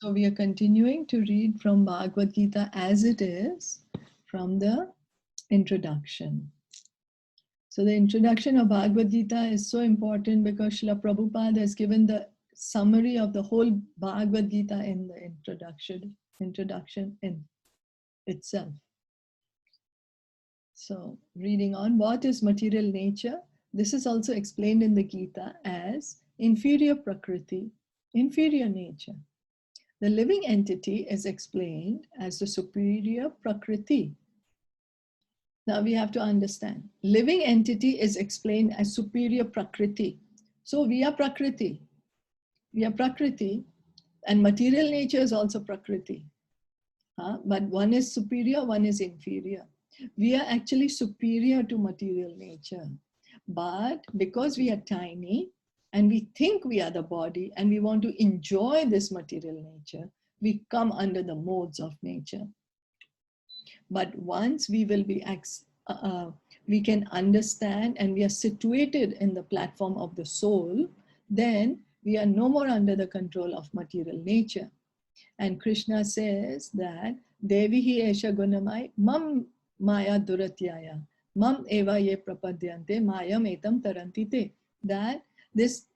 So we are continuing to read from Bhagavad Gita as it is from the introduction. So the introduction of Bhagavad Gita is so important because Srila Prabhupada has given the summary of the whole Bhagavad Gita in the introduction in itself. So reading on, what is material nature? This is also explained in the Gita as inferior prakriti, inferior nature. The living entity is explained as the superior prakriti. Now we have to understand, living entity is explained as superior prakriti. So we are prakriti. We are prakriti, and material nature is also prakriti. But one is superior, one is inferior. We are actually superior to material nature. But because we are tiny and we think we are the body and we want to enjoy this material nature, we come under the modes of nature. But once we will be, we can understand and we are situated in the platform of the soul, then we are no more under the control of material nature. And Krishna says that Devi hi esha gunamai mam maya duratyaya mam eva ye prapadyante mayam etam tarantite. That this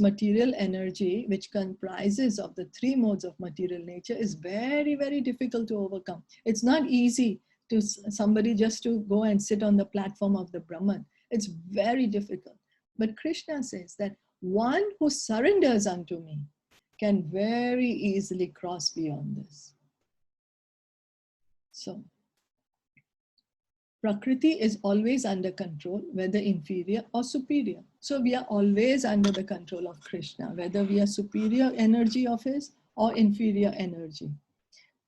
material energy, which comprises of the three modes of material nature, is very, very difficult to overcome. It's not easy to somebody just to go and sit on the platform of the Brahman. It's very difficult. But Krishna says that one who surrenders unto me can very easily cross beyond this. So, Prakriti is always under control, whether inferior or superior. So we are always under the control of Krishna, whether we are superior energy of his or inferior energy.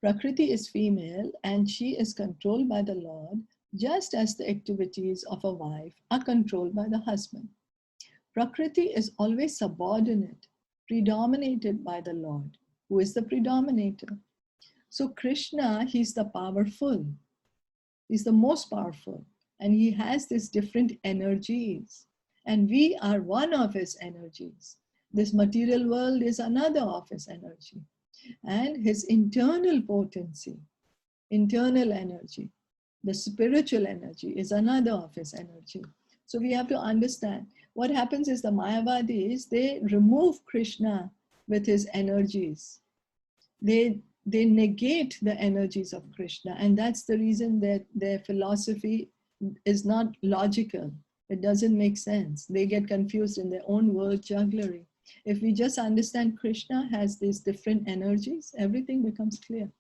Prakriti is female and she is controlled by the Lord, just as the activities of a wife are controlled by the husband. Prakriti is always subordinate, predominated by the Lord, who is the predominator. So Krishna, he's the powerful. He's the most powerful. And he has these different energies. And we are one of his energies. This material world is another of his energy. And his internal potency, internal energy, the spiritual energy is another of his energy. So we have to understand what happens is the Mayavadis, they remove Krishna with his energies. They negate the energies of Krishna, and that's the reason that their philosophy is not logical. It doesn't make sense. They get confused in their own word jugglery. If we just understand Krishna has these different energies, everything becomes clear.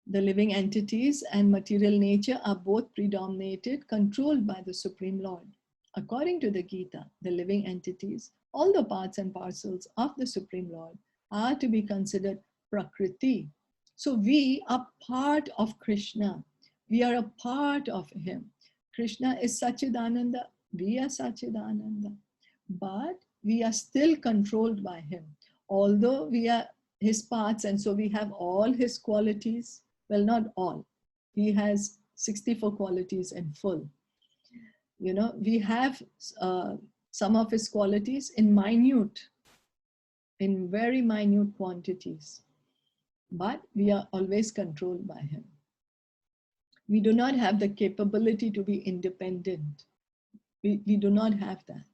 The living entities and material nature are both predominated, controlled by the Supreme Lord. According to the Gita, the living entities, all the parts and parcels of the Supreme Lord, are to be considered Prakriti. So we are part of Krishna. We are a part of him. Krishna is Sachidananda. We are Sachidananda. But we are still controlled by him. Although we are his parts and so we have all his qualities. Well, not all. He has 64 qualities in full. You know, we have some of his qualities in very minute quantities. But we are always controlled by him. We do not have the capability to be independent. We do not have that.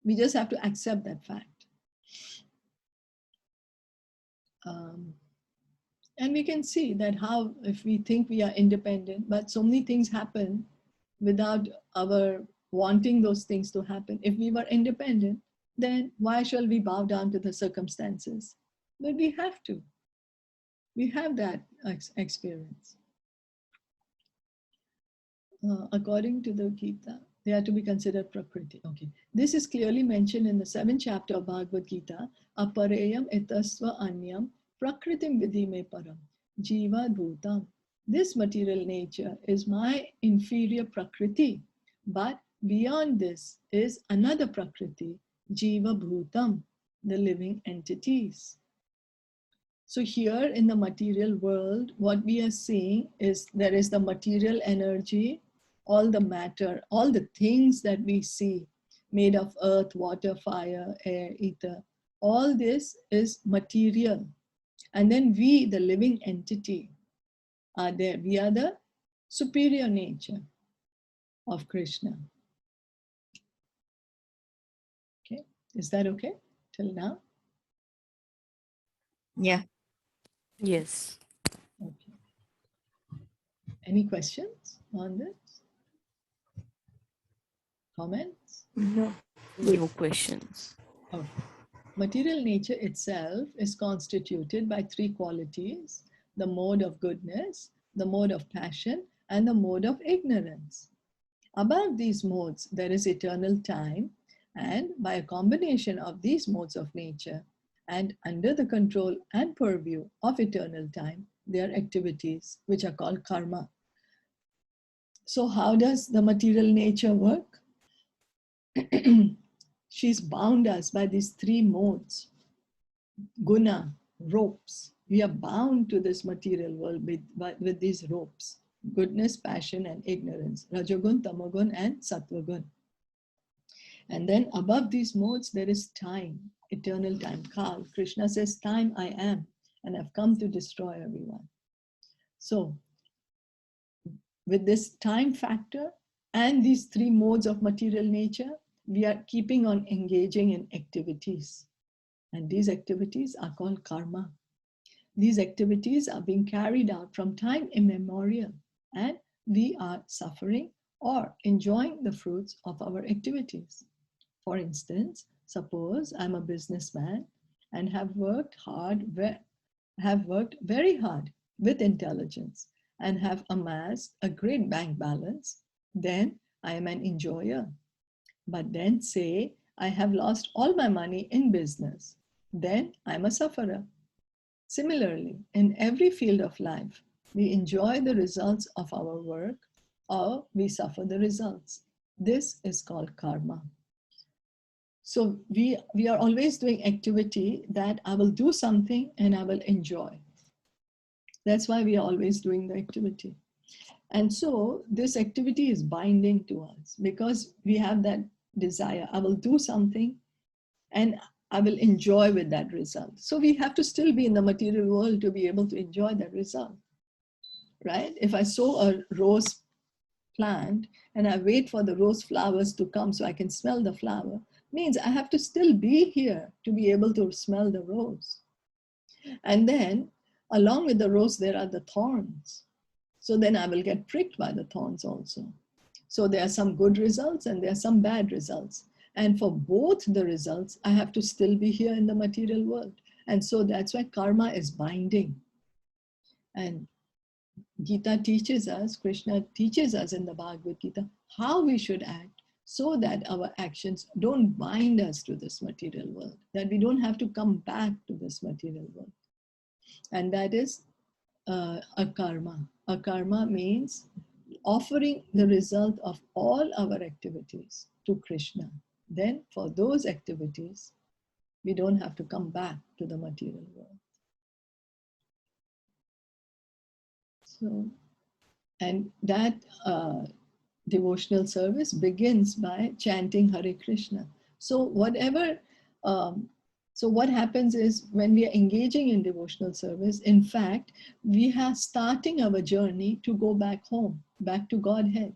We just have to accept that fact. And we can see that how, if we think we are independent, but so many things happen without our wanting those things to happen. If we were independent, then why shall we bow down to the circumstances? But we have to. We have that experience. According to the Gita, they are to be considered Prakriti. Okay. This is clearly mentioned in the 7th chapter of Bhagavad Gita. Apareyam etasva anyam prakritim vidime param jiva bhutam. This material nature is my inferior Prakriti. But beyond this is another Prakriti, jiva bhutam, the living entities. So here in the material world, what we are seeing is there is the material energy, all the matter, all the things that we see made of earth, water, fire, air, ether. All this is material. And then we, the living entity, are there. We are the superior nature of Krishna. Okay, is that okay till now? Yeah. Yes. Okay. Any questions on this? Comments? No. No questions. Okay. Material nature itself is constituted by three qualities: the mode of goodness, the mode of passion, and the mode of ignorance. Above these modes, there is eternal time, and by a combination of these modes of nature and under the control and purview of eternal time, their activities, which are called karma. So, how does the material nature work? She's bound us by these three modes. Guna, ropes. We are bound to this material world with these ropes: goodness, passion, and ignorance. Rajagun, Tamagun, and Sattvagun. And then above these modes, there is time, eternal time, Kal. Krishna says, time I am, and I've come to destroy everyone. So, with this time factor and these three modes of material nature, we are keeping on engaging in activities. And these activities are called karma. These activities are being carried out from time immemorial, and we are suffering or enjoying the fruits of our activities. For instance, suppose I'm a businessman and have worked very hard with intelligence and have amassed a great bank balance, then I am an enjoyer. But then say I have lost all my money in business, then I'm a sufferer. Similarly, in every field of life, we enjoy the results of our work or we suffer the results. This is called karma. So we are always doing activity that I will do something and I will enjoy. That's why we are always doing the activity. And so this activity is binding to us because we have that desire. I will do something and I will enjoy with that result. So we have to still be in the material world to be able to enjoy that result, right? If I sow a rose plant and I wait for the rose flowers to come so I can smell the flower, means I have to still be here to be able to smell the rose. And then along with the rose, there are the thorns. So then I will get pricked by the thorns also. So there are some good results and there are some bad results. And for both the results, I have to still be here in the material world. And so that's why karma is binding. And Gita teaches us, Krishna teaches us in the Bhagavad Gita, how we should act so that our actions don't bind us to this material world, that we don't have to come back to this material world. And that is a karma. A karma means offering the result of all our activities to Krishna. Then for those activities, we don't have to come back to the material world. So, and that devotional service begins by chanting Hare Krishna. So whatever, so what happens is when we are engaging in devotional service, in fact, we are starting our journey to go back home, back to Godhead.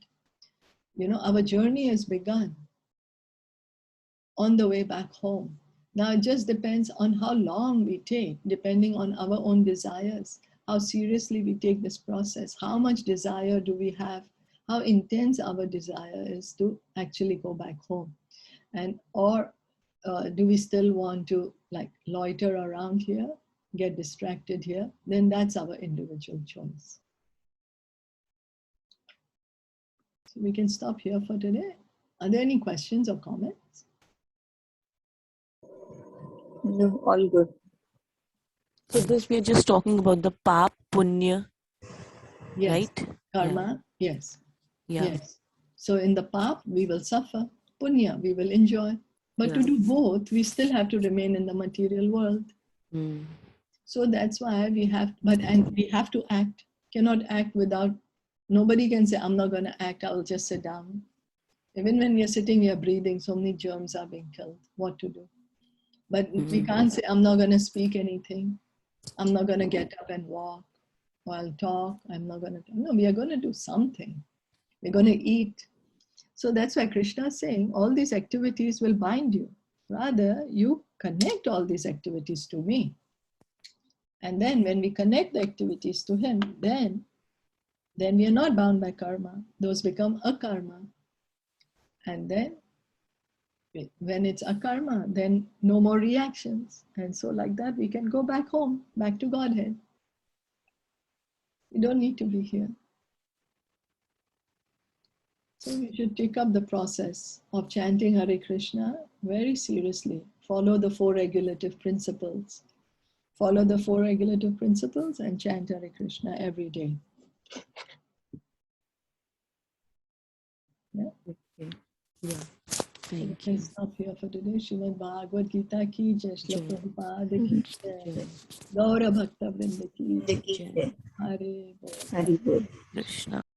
You know, our journey has begun on the way back home. Now it just depends on how long we take, depending on our own desires, how seriously we take this process, how much desire do we have, how intense our desire is to actually go back home. And or do we still want to like loiter around here, get distracted here? Then that's our individual choice. So we can stop here for today. Are there any questions or comments? No, all good. So this we are just talking about the pap, punya, Yes. right? Karma, yes. Yeah. Yes. So in the pap, we will suffer. Punya, we will enjoy. But to Yeah. do both, we still have to remain in the material world. Mm. So that's why we have, and we have to act. Cannot act without, nobody can say, I'm not going to act, I'll just sit down. Even when we are sitting here breathing, so many germs are being killed. What to do? But we can't say, I'm not going to speak anything. I'm not going to get up and walk. Or I'll talk. I'm not going to. No, we are going to do something. We're going to eat. So that's why Krishna is saying all these activities will bind you. Rather, you connect all these activities to me. And then when we connect the activities to him, then we are not bound by karma. Those become akarma. And then when it's akarma, then no more reactions. And so like that, we can go back home, back to Godhead. We don't need to be here. So we should take up the process of chanting Hare Krishna very seriously. Follow the 4 regulative principles. Follow the 4 regulative principles and chant Hare Krishna every day. Yeah. Okay. Yeah. So Thank let's you. stop here for today. Srimad Bhagavad Gita ki jai, Srila Jai. Prabhupada ki jai, Jai. Gaura Bhakta Vrinda ki jai. Jai. Hare Bol. Hari Bol. Krishna.